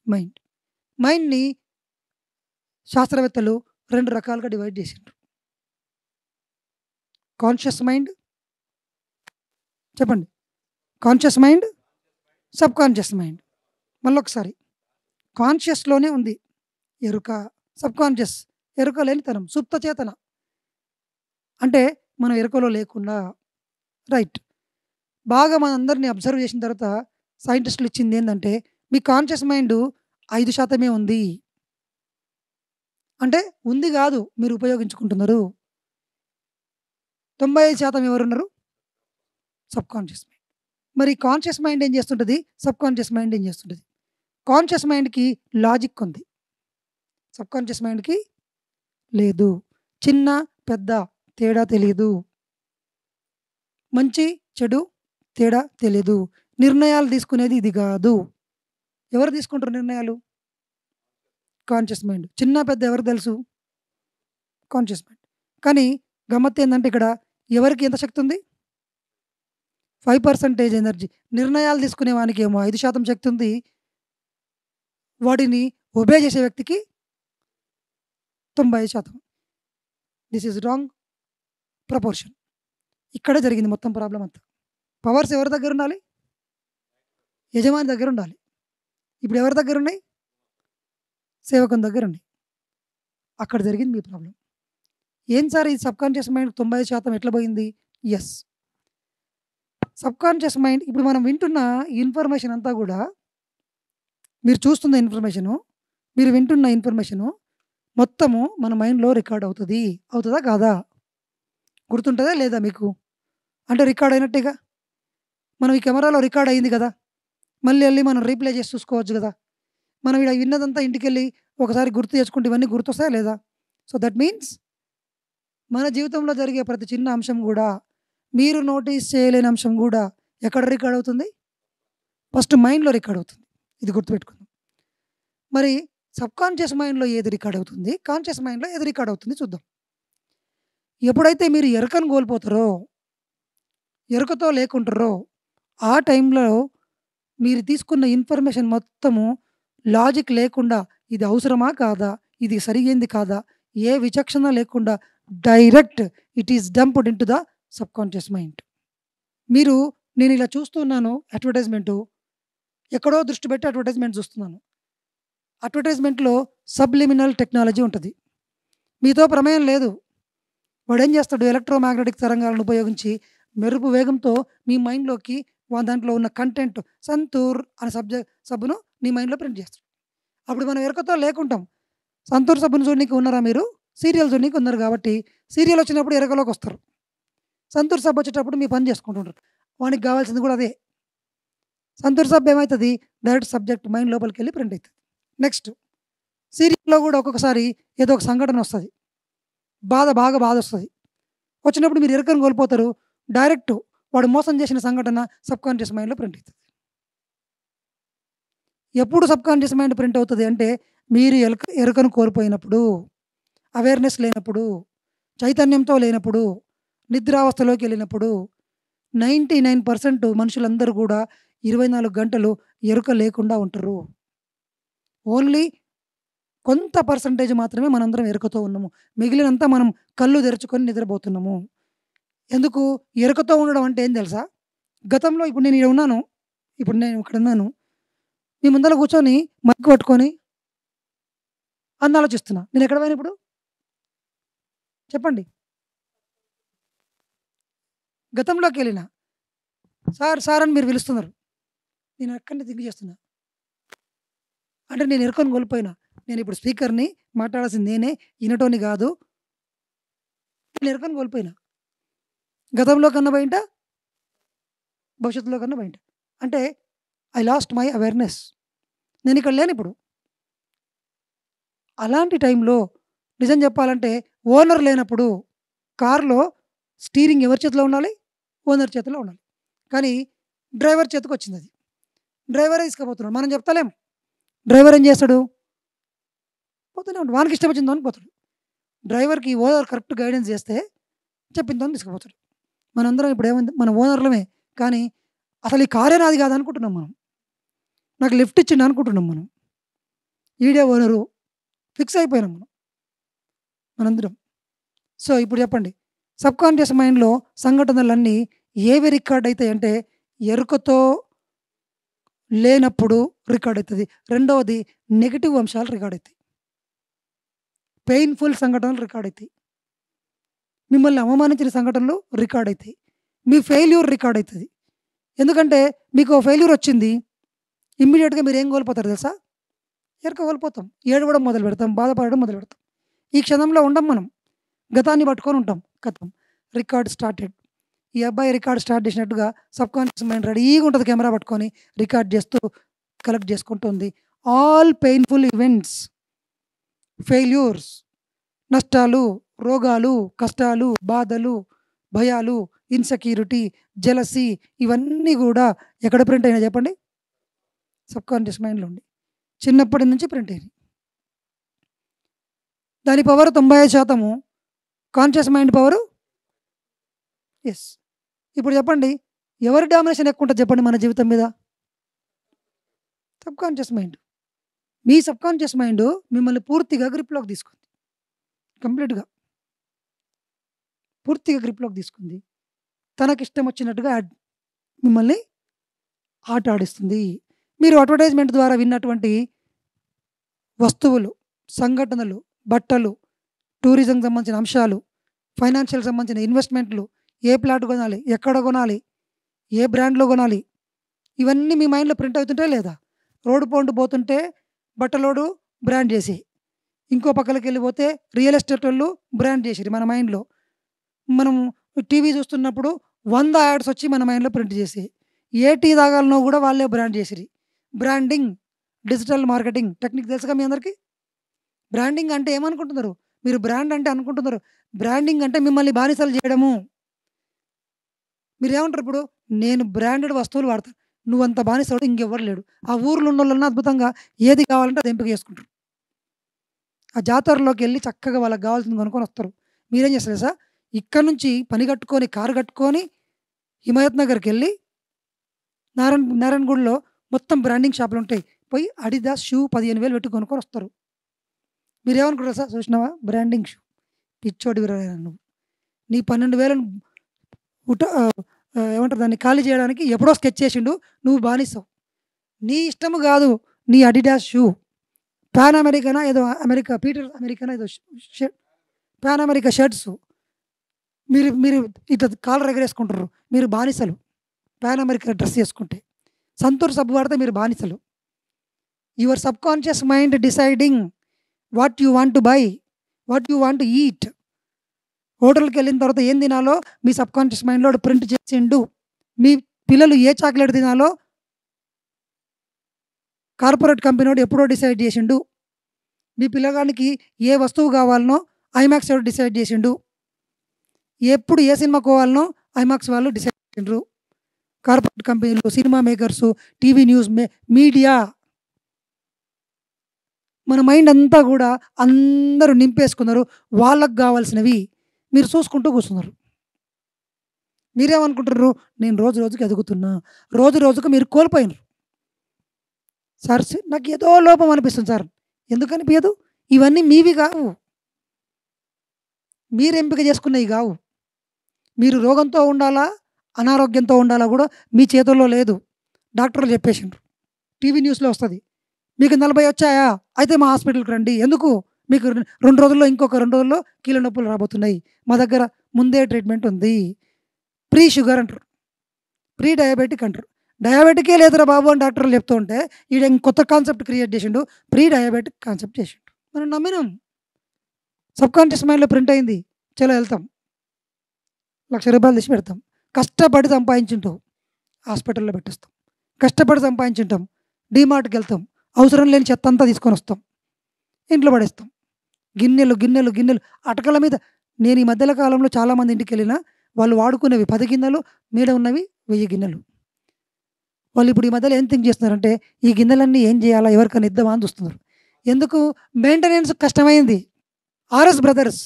Mind. మైండ్‌ని శాస్త్రవేత్తలు 2 రకాలుగా డివైడ్ చేసిండ్రు. కాన్షియస్ మైండ్ చెప్పండి. Conscious mind, subconscious mind. మళ్ళొకసారి కాన్షియస్‌లోనే ఉంది ఎరుక, సబ్‌కాన్షియస్ ఎరుక లేనితనం, సుప్త చేతన. అంటే మనం ఎరుకలో లేకుండా రైట్. బాగా మనందరిని అబ్జర్వ్ చేసిన తర్వాత సైంటిస్టులు ఇచ్చిందేందంటే, మీ కాన్షియస్ మైండు 5% ఉంది. అంటే ఉంది గాదు, మీరు ఉపయోగించుకుంటున్నారు. 95% ఎవరున్నారు? Subconscious mind. మరి కాన్షియస్ మైండ్ ఏం చేస్తుంటది? సబ్‌కాన్షియస్ మైండ్ ఏం చేస్తుంటది? కాన్షియస్ మైండ్‌కి లాజిక్ ఉంది. సబ్‌కాన్షియస్ మైండ్‌కి లేదు. చిన్న, పెద్ద తేడా తెలీదు. మంచి, చెడు తేడా తెలీదు. నిర్ణయాలు తీసుకునేది ఇది గాదు. ఎవరు తీసుకుంటారు నిర్ణయాలు? Conscious mind. చిన్న, పెద్ద ఎవరికి తెలుసు? Conscious mind. కానీ గమ్మత్తేందంటే ఇక్కడ ఎవరికి ఎంత శక్తి ఉంది? 5% ఎనర్జీ. నిర్ణయాలు తీసుకునే వానికేమో 5% శక్తి ఉంది. వాటిని ఒబే చేసే వ్యక్తికి 95%. This is wrong proportion. ఇక్కడే జరిగింది మొత్తం ప్రాబ్లమ్ అంతా. పవర్స్ ఎవరి దగ్గరుండాలి? యజమాని దగ్గరుండాలి. ఇప్పుడు ఎవరి దగ్గరున్నాయి? సేవకుని దగ్గరున్నాయి. అక్కడ జరిగింది మీ ప్రాబ్లమ్. ఏం సార్ ఈ సబ్‌కాన్షియస్ మైండ్ 95% ఎట్లా పోయింది? యెస్. సబ్‌కాన్షియస్ మైండ్ ఇప్పుడు మనం వింటున్న ఇన్ఫర్మేషన్ అంతా గూడా, మీరు చూస్తున్న ఇన్ఫర్మేషను, మీరు వింటున్న ఇన్ఫర్మేషను మొత్తము మన మైండ్‌లో రికార్డ్ అవుతది. అవుతదా? కాదా? గుర్తుంటదా? లేదా మీకు? అంటే రికార్డ్ అయినట్టేగా. మనం ఈ కెమెరాలో రికార్డ్ అయింది గదా! మళ్ళీ ఎళ్లి మనం రీప్లే చేసి చూసుకోవచ్చు గదా! మనం ఈడ విన్నదంతా ఇంటికెళ్ళి ఒకసారి గుర్తు చేసుకుంటే ఇవన్నీ గుర్తొస్తాయా? లేదా? సో, దట్ మీన్స్ మన జీవితంలో జరిగే ప్రతి చిన్న అంశం గూడా, మీరు నోటీస్ చేయలేని అంశం గూడా ఎక్కడ రికార్డ్ అవుతుంది? ఫస్ట్ మైండ్‌లో రికార్డ్ అవుతుంది. ఇది గుర్తుపెట్టుకుందాం. మరి సబ్‌కాన్షియస్ మైండ్‌లో ఏది రికార్డ్ అవుతుంది? కాన్షియస్ మైండ్‌లో ఏది రికార్డ్ అవుతుంది చూద్దాం. ఎప్పుడైతే మీరు ఎరుకను కోల్పోతారో, ఎరుకతో లేకుంటారో, ఆ టైంలో మీరు తీసుకున్న ఇన్ఫర్మేషన్ మొత్తము లాజిక్ లేకుండా ఇది అవసరమా? కాదా? ఇది సరియైంది కాదా? ఏ విచక్షణ లేకుండా direct it is dumped into the subconscious mind. మీరు నేనిలా చూస్తున్నాను అడ్వర్టైజ్‌మెంటు. ఎక్కడో దృష్టి పెట్టి అడ్వర్టైజ్‌మెంట్ చూస్తున్నాను. అడ్వర్టైజ్‌మెంట్‌లో సబ్‌లిమినల్ టెక్నాలజీ ఉంటది. మీతో ప్రమేయం లేదు. వాడేం చేస్తాడు? ఎలక్ట్రోమాగ్నెటిక్ తరంగాలను ఉపయోగించి మెరుపు వేగంతో మీ మైండ్‌లోకి దాంట్లో ఉన్న కంటెంట్ 'సంతూర్' అనే సబ్బును నీ మైండ్‌లో ప్రింట్ చేస్తాడు. అప్పుడు మనం ఎరుకతో లేకుంటాం. 'సంతూర్' సబ్బును చూడనీకి ఉన్నారా మీరు? సీరియల్ చూడనీకి ఉన్నారు కాబట్టి, సీరియల్ వచ్చినప్పుడు ఎరుకలోకొస్తారు. 'సంతూర్' సబ్బు వచ్చేటప్పుడు మీ పని చేసుకుంటుంటారు. వానికి కావాల్సింది కూడా అదే. 'సంతూర్' సబ్బు ఏమైతది? డైరెక్ట్ సబ్జెక్ట్ మైండ్ లోపలికెళ్ళి ప్రింట్ అయితది. నెక్స్ట్ సీరియల్‌లో కూడా ఒక్కొక్కసారి ఏదో ఒక సంఘటన వస్తది. బాగా బాధొస్తది. వచ్చినప్పుడు మీరు ఎరుకను కోల్పోతారు. డైరెక్ట్ వాడు మోసం చేసిన సంఘటన సబ్‌కాన్షియస్ మైండ్‌లో ప్రింట్ అయితది. ఎప్పుడు సబ్‌కాన్షియస్ మైండ్ ప్రింట్ అవుతది అంటే, మీరు ఎరుకను కోల్పోయినప్పుడు, అవేర్‌నెస్ లేనప్పుడు, చైతన్యంతో లేనప్పుడు, నిద్రావస్థలోకెళ్ళినప్పుడు 99% మనుషులందరూ గూడా 24 గంటలు ఎరుక లేకుండా ఉంటరు. ఓన్లీ కొంత పర్సెంటేజ్ మాత్రమే మనందరం ఎరుకతో ఉన్నాము. మిగిలినంతా మనం కళ్ళు తెరుచుకొని నిద్రపోతున్నాము. ఎందుకు? ఎరుకతో ఉండడం అంటే ఏం తెలుసా? గతంలో ఇప్పుడు నేను ఈడ ఉన్నాను. ఇప్పుడు నేను ఇక్కడున్నాను. మీ ముందల కూర్చొని మైక్ పట్టుకొని అని ఆలోచిస్తున్నా. నేనెక్కడ పోయాను ఇప్పుడు? చెప్పండి. గతంలోకెళ్ళినా. సార్ అని మీరు పిలుస్తున్నారు. నేను అక్కడనే థింక్ చేస్తున్నా. అంటే నేను ఎరుకను కోల్పోయినా. నేనిప్పుడు స్పీకర్‌ని, మాట్లాడాల్సింది నేనే, ఇనటోన్ని గాదు. నేను ఎరుకను కోల్పోయినా. గతంలో కన్నా పోయింటా, భవిష్యత్తులో కన్నా పోయింటా. అంటే ఐ లాస్ట్ మై అవేర్‌నెస్. నేనిక్కడ లేనిప్పుడు. అలాంటి టైంలో నిజం చెప్పాలంటే ఓనర్ లేనప్పుడు కార్‌లో స్టీరింగ్ ఎవరి చేతిలో ఉండాలి? ఓనర్ చేతిలో ఉండాలి. కానీ డ్రైవర్ చేతికొచ్చిందది. డ్రైవరే తీసుకుపోతున్నాడు. మనం చెప్తలేం. డ్రైవర్ ఏం చేస్తాడు? పోతూనే ఉంటాడు. వానికి ఇష్టం వచ్చిన దానికి పోతాడు. డ్రైవర్‌కి ఓనర్ కరెక్ట్ గైడెన్స్ చేస్తే చెప్పిన దాన్ని తీసుకుపోతాడు. మనందరం ఇప్పుడు ఏముంది మన ఓనర్‌లమే. కానీ అసలు ఈ కారే నాది కాదనుకుంటున్నాం మనం. నాకు లిఫ్ట్ ఇచ్చిండు అనుకుంటున్నాం మనం. ఈడే ఓనరు ఫిక్స్ అయిపోయినాం మనందరం. సో ఇప్పుడు చెప్పండి, సబ్కాన్షియస్ మైండ్లో సంఘటనలన్నీ ఏవి రికార్డ్ అవుతాయి అంటే ఎరుకతో లేనప్పుడు రికార్డ్ అవుతుంది. రెండవది నెగిటివ్ అంశాలు రికార్డ్ అవుతాయి, పెయిన్ఫుల్ సంఘటనలు రికార్డ్ అవుతాయి, మిమ్మల్ని అవమానించిన సంఘటనలు రికార్డ్ అవుతాయి, మీ ఫెయిల్యూర్ రికార్డ్ అవుతుంది. ఎందుకంటే మీకు ఫెయిల్యూర్ వచ్చింది, ఇమ్మీడియట్గా మీరు ఏం కోల్పోతారు తెలుసా? ఎరుక కోల్పోతాం, ఏడవడం మొదలు పెడతాం, బాధపడడం మొదలు పెడతాం. ఈ క్షణంలో ఉండం మనం, గతాన్ని పట్టుకొని ఉంటాం. కథం రికార్డ్ స్టార్టెడ్. ఈ అబ్బాయి రికార్డ్ స్టార్ట్ చేసినట్టుగా సబ్కాన్షియస్ మైండ్ రెడీగా ఉంటుంది, కెమెరా పట్టుకొని రికార్డ్ చేస్తూ కలెక్ట్ చేసుకుంటుంది ఆల్ పెయిన్ఫుల్ ఈవెంట్స్, ఫెయిల్యూర్స్, నష్టాలు, రోగాలు, కష్టాలు, బాధలు, భయాలు, ఇన్సెక్యూరిటీ, జెలసీ, ఇవన్నీ కూడా ఎక్కడ ప్రింట్ అయినా చెప్పండి? సబ్కాన్షియస్ మైండ్లో ఉండి చిన్నప్పటి నుంచి ప్రింట్ అయినాయి. దాని పవర్ 95%, కాన్షియస్ మైండ్ పవరు ఎస్. ఇప్పుడు చెప్పండి, ఎవరి డామినేషన్ ఎక్కువ ఉంటుంది చెప్పండి మన జీవితం మీద? Subconscious mind. మీ సబ్కాన్షియస్ మైండ్ మిమ్మల్ని పూర్తిగా గ్రిప్లోకి తీసుకుంది, కంప్లీట్గా పూర్తిగా గ్రిప్లోకి తీసుకుంది. తనకిష్టం వచ్చినట్టుగా మిమ్మల్ని ఆట ఆడిస్తుంది. మీరు అడ్వర్టైజ్మెంట్ ద్వారా విన్నటువంటి వస్తువులు, సంఘటనలు, బట్టలు, టూరిజం సంబంధించిన అంశాలు, ఫైనాన్షియల్ సంబంధించిన ఇన్వెస్ట్మెంట్లు, ఏ ప్లాట్ కొనాలి, ఎక్కడ కొనాలి, ఏ బ్రాండ్లో కొనాలి, ఇవన్నీ మీ మైండ్లో ప్రింట్ అవుతుంటే లేదా? రోడ్డు పోండు పోతుంటే బట్టలోడు బ్రాండ్ చేసి, ఇంకో పక్కలకి వెళ్ళిపోతే రియల్ ఎస్టేట్ వాళ్ళు బ్రాండ్ చేసిరి మన మైండ్లో. మనం టీవీ చూస్తున్నప్పుడు 100 యాడ్స్ వచ్చి మన మైండ్లో ప్రింట్ చేసి, ఏ టీ తాగాలనో కూడా వాళ్ళే బ్రాండ్ చేసిరి. బ్రాండింగ్, డిజిటల్ మార్కెటింగ్ టెక్నిక్ తెలుసుగా మీ అందరికీ? బ్రాండింగ్ అంటే ఏమనుకుంటున్నారు మీరు? బ్రాండ్ అంటే అనుకుంటున్నారు, బ్రాండింగ్ అంటే మిమ్మల్ని బానిసలు చేయడము. మీరు ఏమంటారు ఇప్పుడు? నేను బ్రాండెడ్ వస్తువులు వాడతాను, నువ్వంత బానిసడు ఇంకెవ్వరు లేడు. ఆ ఊర్లో ఉన్న వాళ్ళన్నా అద్భుతంగా ఏది కావాలంటే అది ఎంపిక చేసుకుంటారు. ఆ జాతరలోకి వెళ్ళి చక్కగా వాళ్ళకి కావాల్సింది కొనుక్కొని వస్తారు. మీరేం చేస్తారు సార్? ఇక్కడ నుంచి పని కట్టుకొని, కారు కట్టుకొని హిమాయత్ నగర్కి వెళ్ళి నారాయణగూడలో మొత్తం బ్రాండింగ్ షాపులు ఉంటాయి, పోయి అడిదాస్ షూ 15,000 పెట్టి కొనుక్కొని వస్తారు. మీరేమనుకుంటారు సార్? చూసినావా బ్రాండింగ్ షూ? పిచ్చోడి నువ్వు. నీ 12,000 ఏమంటారు దాన్ని ఖాళీ చేయడానికి ఎప్పుడో స్కెచ్ చేసిండు, నువ్వు బానిస్తావు. నీ ఇష్టము కాదు, నీ అడిడాస్ షూ పాన్ అమెరికానా ఏదో అమెరికా, పీటర్ అమెరికానా ఏదో పాన్ అమెరికా షర్ట్స్ మీరు మీరు ఇట్లా కాలర్ ఎగరేసుకుంటారు, మీరు బానిసలు. పాన్ అమెరికా డ్రెస్ చేసుకుంటే, సంతూర్ సబ్బు వాడితే మీరు బానిసలు. Your subconscious mind deciding what you want to buy, what you want to eat. హోటల్కి వెళ్ళిన తర్వాత ఏం తినాలో మీ సబ్కాన్షియస్ మైండ్లో ప్రింట్ చేసిండు. మీ పిల్లలు ఏ చాక్లెట్ తినాలో కార్పొరేట్ కంపెనీ వాడు ఎప్పుడో డిసైడ్ చేసిండు. మీ పిల్లగానికి ఏ వస్తువు కావాలనో ఐమాక్స్ వాడు డిసైడ్ చేసిండు. ఎప్పుడు ఏ సినిమా పోవాలనో ఐమాక్స్ వాళ్ళు డిసైడ్ చేసిండ్రు. కార్పొరేట్ కంపెనీలు, cinema makers, TV news, media, మన మైండ్ అంతా కూడా అందరూ నింపేసుకున్నారు. వాళ్ళకు కావాల్సినవి మీరు చూసుకుంటూ కూర్చున్నారు. మీరేమనుకుంటున్నారు? నేను రోజు రోజుకి ఎదుగుతున్నా, రోజు రోజుకు మీరు కోల్పోయినారు. సార్ నాకు ఏదో లోపం అనిపిస్తుంది సార్. ఎందుకు అనిపించదు? ఇవన్నీ మీవి కావు, మీరు ఎంపిక చేసుకున్నవి కావు. మీరు రోగంతో ఉండాలా, అనారోగ్యంతో ఉండాలా కూడా మీ చేతుల్లో లేదు. డాక్టర్లు చెప్పేసిండ్రు, టీవీ న్యూస్లో వస్తుంది. మీకు 40 వచ్చాయా? అయితే మా హాస్పిటల్కి రండి. ఎందుకు? మీకు 2 రోజుల్లో, ఇంకొక 2 రోజుల్లో కీళ్ళ నొప్పులు రాబోతున్నాయి, మా దగ్గర ముందే ట్రీట్మెంట్ ఉంది. ప్రీ షుగర్ అంటారు, ప్రీ డయాబెటిక్ అంటారు. డయాబెటికే లేదురా బాబు అని డాక్టర్లు చెప్తూ ఉంటే ఈడ కొత్త కాన్సెప్ట్ క్రియేట్ చేసిండు, ప్రీ డయాబెటిక్ కాన్సెప్ట్ చేసిండు. మనం నమ్మినాం, సబ్కాన్షియస్ మైండ్లో ప్రింట్ అయింది. చలో వెళ్తాం, ₹1,00,000 తీసి పెడతాం. కష్టపడి సంపాదించుంటాం, హాస్పిటల్లో పెట్టేస్తాం. కష్టపడి సంపాదించుంటాం, డీమార్ట్కి వెళ్తాం, అవసరం లేని చెత్త అంతా తీసుకొని వస్తాం, ఇంట్లో పడేస్తాం. గిన్నెలు గిన్నెలు గిన్నెలు అటకల మీద. నేను ఈ మధ్యల కాలంలో చాలామంది ఇంటికి వెళ్ళినా వాళ్ళు వాడుకునేవి 10 గిన్నెలు, మీద ఉన్నవి 1000 గిన్నెలు. వాళ్ళు ఇప్పుడు ఈ మధ్యలో ఏం థింక్ చేస్తున్నారంటే ఈ గిన్నెలన్నీ ఏం చేయాలా, ఎవరికైనా ఇద్దామా అని చూస్తున్నారు. ఎందుకు? మెయింటెనెన్స్ కష్టమైంది. ఆర్ఎస్ బ్రదర్స్,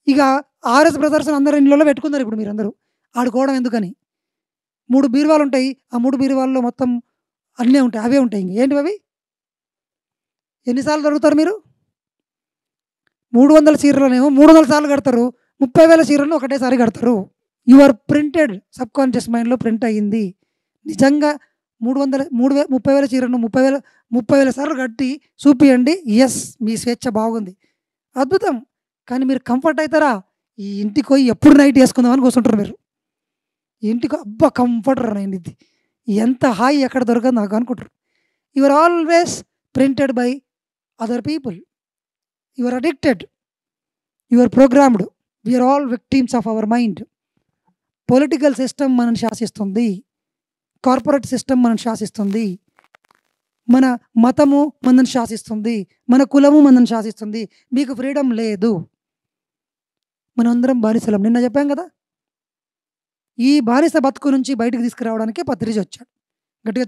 ఇక ఆర్ఎస్ బ్రదర్స్ అందరు ఇళ్ళలో పెట్టుకున్నారు ఇప్పుడు మీరందరూ. ఆడుకోవడం ఎందుకని 3 బీరువాలు ఉంటాయి, ఆ 3 బీరువాల్లో మొత్తం అన్నీ ఉంటాయి, అవే ఉంటాయి. ఏంటివి అవి? ఎన్నిసార్లు దొరుకుతారు మీరు? 300 చీరలనేమో 300 సార్లు కడతారు. 30,000 చీరలను ఒకటేసారి కడతారు. యు ఆర్ ప్రింటెడ్ సబ్‌కాన్షియస్ మైండ్‌లో ప్రింట్ అయ్యింది. నిజంగా 30,000 చీరను 30,000 సార్లు కట్టి చూపియండి. యెస్, మీ స్వేచ్ఛ బాగుంది. అద్భుతం. కానీ మీరు కంఫర్ట్ అయితారా? ఈ ఇంటికి పోయి ఎప్పుడు నైట్ యేసుకుందామని కూర్చుంటారు మీరు. ఇంటికి అబ్బా! కంఫర్ట్ రా ఇది. ఎంత హాయి ఎక్కడ దొరకదు నాకు అనుకుంటారు. You are always printed by other people. You are addicted. You are programmed. We are all victims of our mind. Political system మనల్ని శాసిస్తుంది. కార్పొరేట్ సిస్టమ్ మనల్ని శాసిస్తుంది. మన మతము మనల్ని శాసిస్తుంది. మన కులము మనల్ని శాసిస్తుంది. మీకు ఫ్రీడమ్ లేదు. మనందరం బానిసలం. నిన్న చెప్పాం కదా! ఈ బానిస బతుకు నుంచి బయటికి తీసుకురావడానికే పత్రిజ వచ్చాడు. గట్టిగా